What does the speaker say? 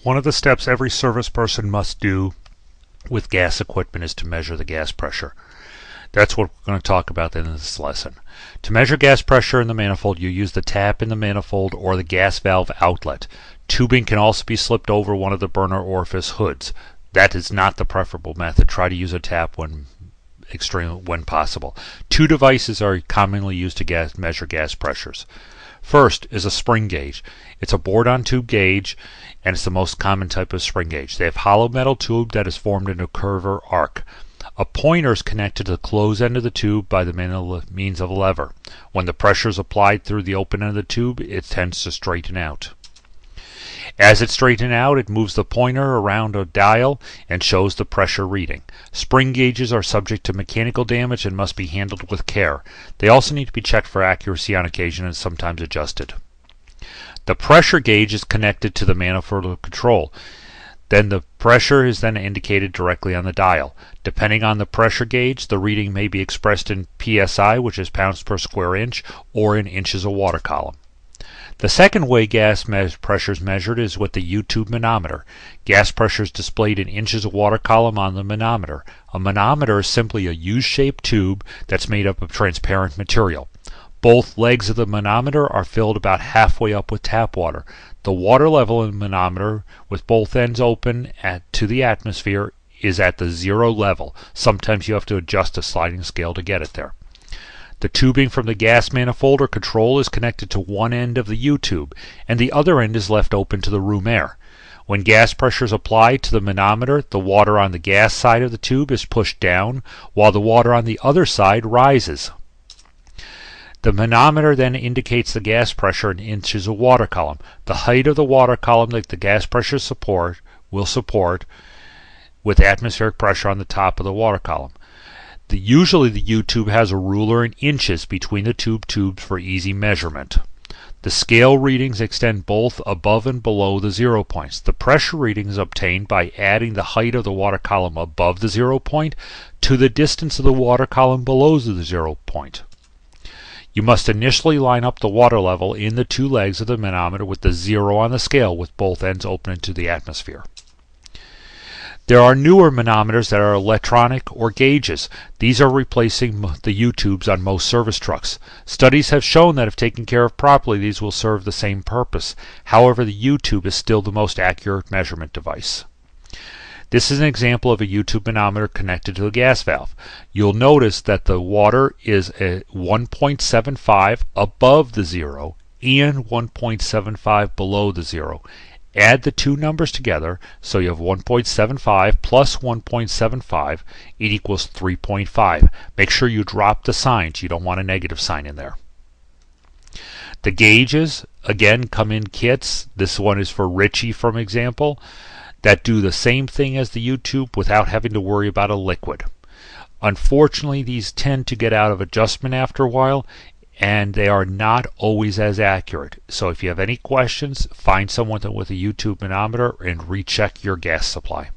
One of the steps every service person must do with gas equipment is to measure the gas pressure. That's what we're going to talk about in this lesson. To measure gas pressure in the manifold, you use the tap in the manifold or the gas valve outlet. Tubing can also be slipped over one of the burner orifice hoods. That is not the preferable method. Try to use a tap when possible. Two devices are commonly used to measure gas pressures. First is a spring gauge. It's a Bourdon tube gauge, and it's the most common type of spring gauge. They have hollow metal tube that is formed in a curve or arc. A pointer is connected to the closed end of the tube by the means of a lever. When the pressure is applied through the open end of the tube, it tends to straighten out. As it straightens out, it moves the pointer around a dial and shows the pressure reading. Spring gauges are subject to mechanical damage and must be handled with care. They also need to be checked for accuracy on occasion and sometimes adjusted. The pressure gauge is connected to the manifold control. Then the pressure is then indicated directly on the dial. Depending on the pressure gauge, the reading may be expressed in PSI, which is pounds per square inch, or in inches of water column. The second way gas pressure is measured is with the U-Tube Manometer. Gas pressure is displayed in inches of water column on the manometer. A manometer is simply a U-shaped tube that's made up of transparent material. Both legs of the manometer are filled about halfway up with tap water. The water level in the manometer, with both ends open to the atmosphere, is at the zero level. Sometimes you have to adjust a sliding scale to get it there. The tubing from the gas manifold or control is connected to one end of the U-tube, and the other end is left open to the room air. When gas pressure is applied to the manometer, the water on the gas side of the tube is pushed down, while the water on the other side rises. The manometer then indicates the gas pressure in inches of water column. The height of the water column that the gas pressure will support with atmospheric pressure on the top of the water column. Usually the U-tube has a ruler in inches between the tubes for easy measurement. The scale readings extend both above and below the 0 points. The pressure reading is obtained by adding the height of the water column above the 0 point to the distance of the water column below the 0 point. You must initially line up the water level in the two legs of the manometer with the 0 on the scale, with both ends open into the atmosphere. There are newer manometers that are electronic or gauges. These are replacing the U-tubes on most service trucks. Studies have shown that if taken care of properly, these will serve the same purpose. However, the U-tube is still the most accurate measurement device. This is an example of a U-tube manometer connected to a gas valve. You'll notice that the water is at 1.75 above the 0 and 1.75 below the 0. Add the two numbers together, so you have 1.75 plus 1.75. It equals 3.5. Make sure you drop the signs. You don't want a negative sign in there. The gauges, again, come in kits. This one is for Ritchie, for example, that do the same thing as the U-tube without having to worry about a liquid. Unfortunately, these tend to get out of adjustment after a while, and they are not always as accurate. So if you have any questions, find someone with a U-tube manometer and recheck your gas supply.